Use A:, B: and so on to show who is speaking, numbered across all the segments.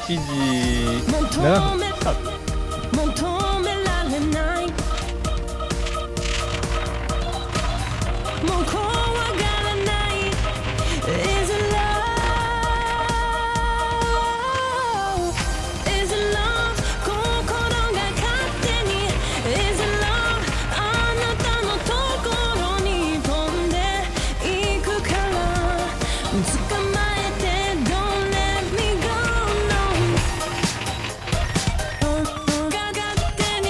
A: 時7分スタート。
B: 求められない、もう怖がらない Is it love? Is it love? 心が勝手に Is it love? あなたのところに飛んでいくから捕まえて Don't let me go no 勝手に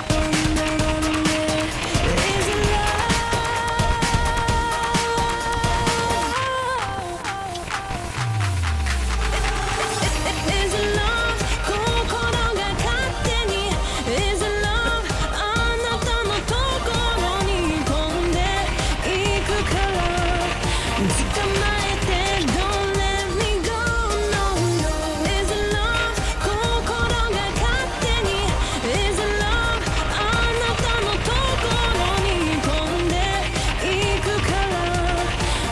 B: 飛んでIs it love? Is it love? 心が勝手に Is it love? あなたのところに飛んでいくから捕まえて Don't let me go no Is it love? 心が勝手に Is it love? あなたのところに飛んでいくから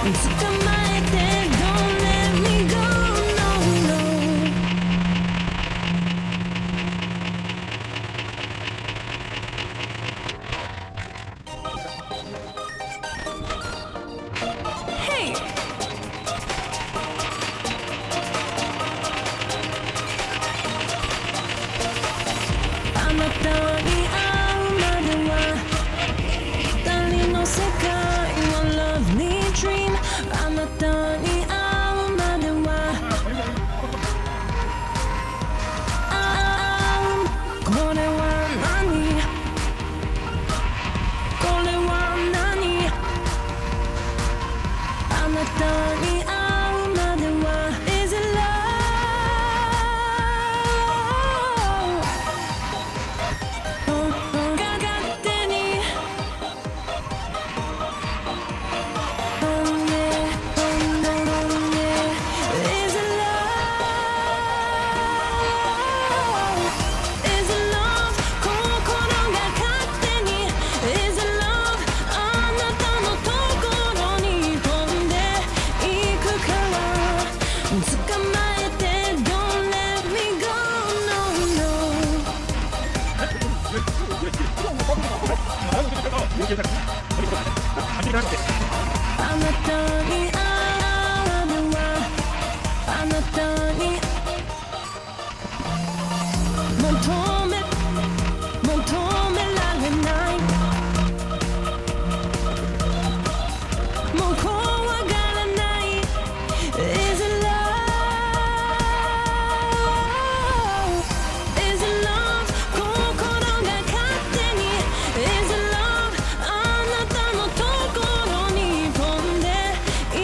B: 捕まえて Don't let me go no Hey! あなたに会うまでは二人の世界は Lovely Dream あなたに会うまではこれは何これは何あなたに会うまでは Is it love? 勝手に飛んで Is it love? Is it love? 心が勝手に Is it love? あなたのところに飛んでいくから捕まえて Don't let me go no あなたに会うまではあなたに求められないもう怖がらない Is it love? Is it love? 心が勝手に Is it love? あなたのところに飛んでい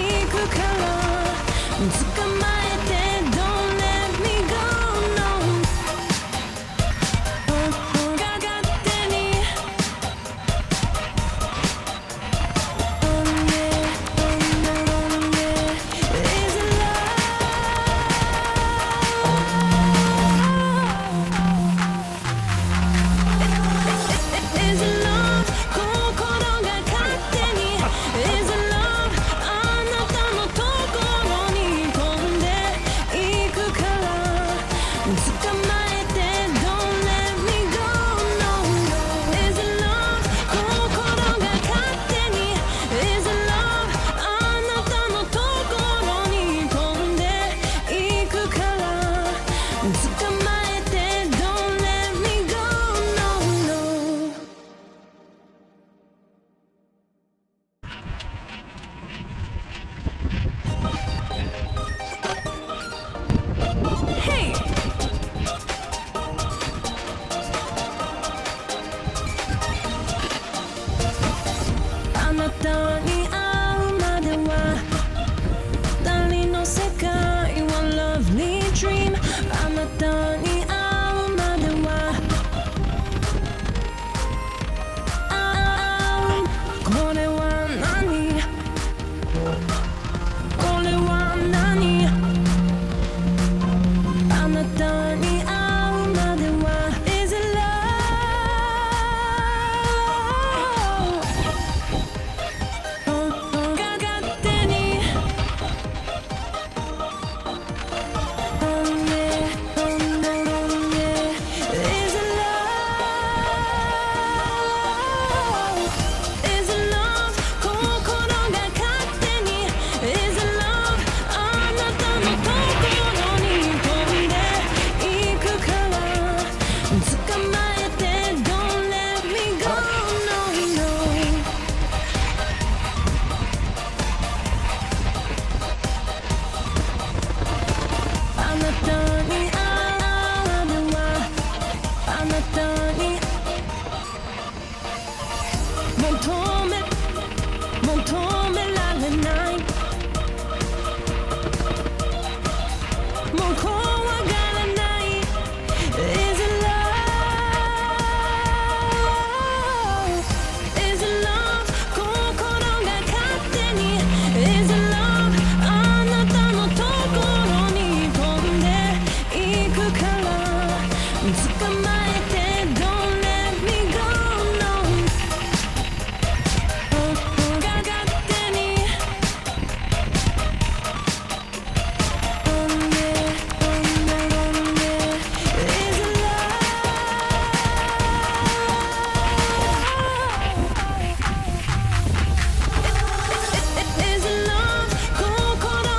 B: 捕まえて Don't let me go no が勝手に Only is love is love 心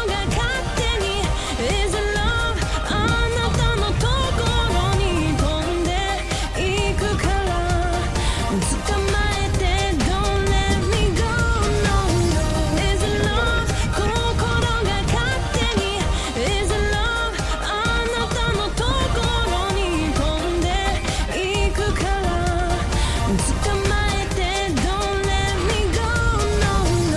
B: が勝手に is love あなたのところに飛んでいくから捕まえて Don't let me go no is love 心が勝手に is love あなたのところに飛んでいくから捕まえて Don't let me go no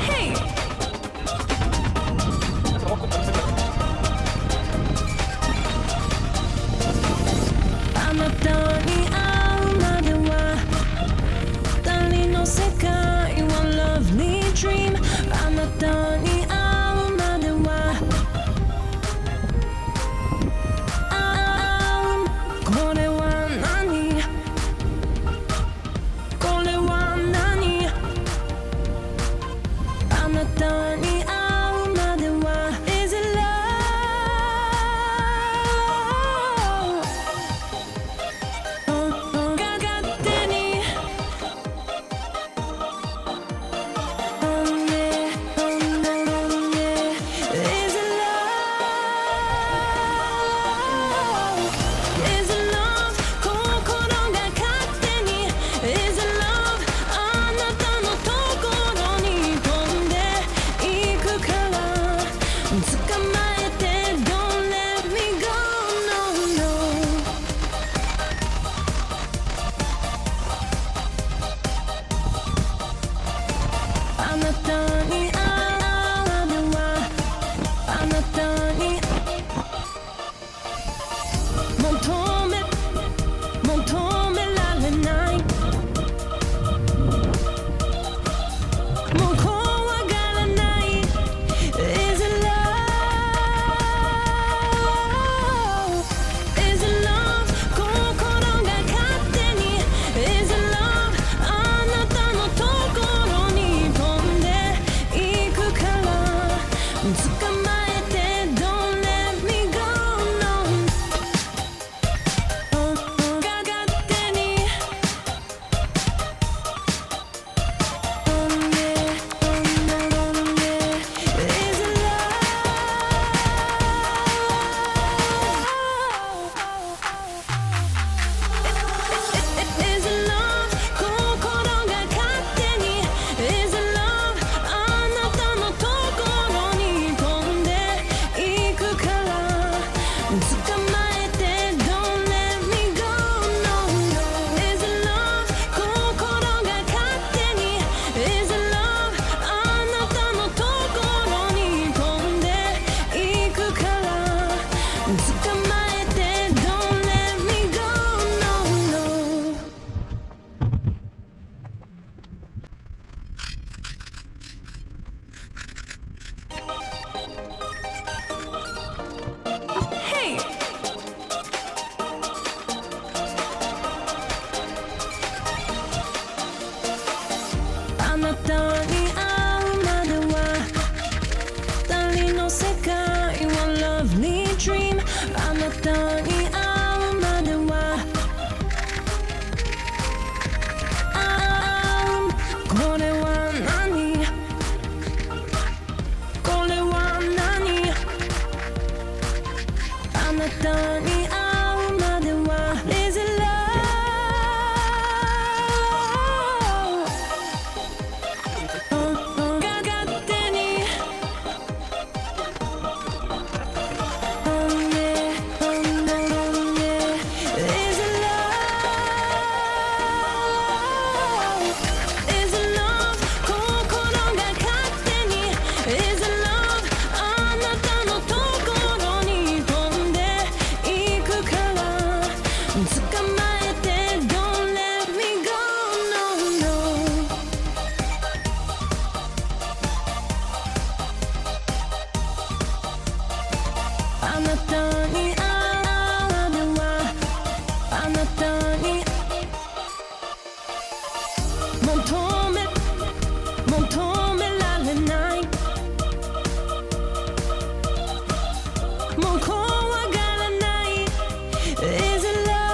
B: Hey あなたに会うまでは二人の世界は Lovely Dream あなたに会うまではこれは何これは何あなたに会うまでは Is it love が勝手に Only is it love is it love 心が勝手に Is it love あなたのところに飛んでいくから捕まえて Don't let me go no no あなたに会うまではあなたに求められないもう怖がらない Is it love Is it love 心が勝手に Is it love あなたのところに飛んでいくから捕まえて Don't let me go no が勝手に Only is love Is love 心が勝手に Is love あなたのところに飛んでいくから捕まえて Don't let me go no Is love 心が勝手に Is love あなたのところに飛んでいくから捕まえて Don't let me go no Hey あなたに会うまでは二人の世界は Lovely Dream あなたに会うまではこれは何これは何あなたに会うまでは Is it love 求められないもう怖がらない Is it love?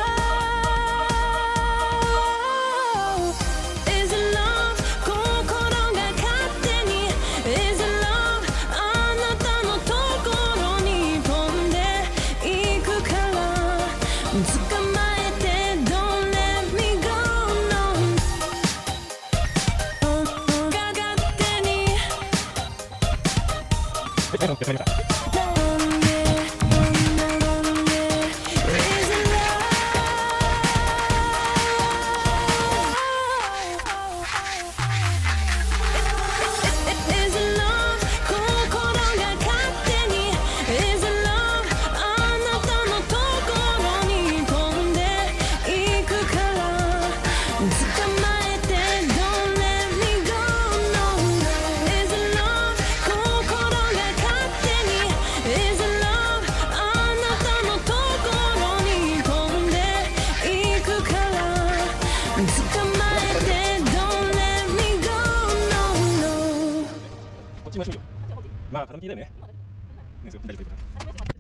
B: Is it love? 心が勝手に Is it love? あなたのところに飛んでいくから捕まえて Don't let me go no が勝手に
A: はい、やってまいりました。まあ、傾きだよね。ね、そう、大丈夫。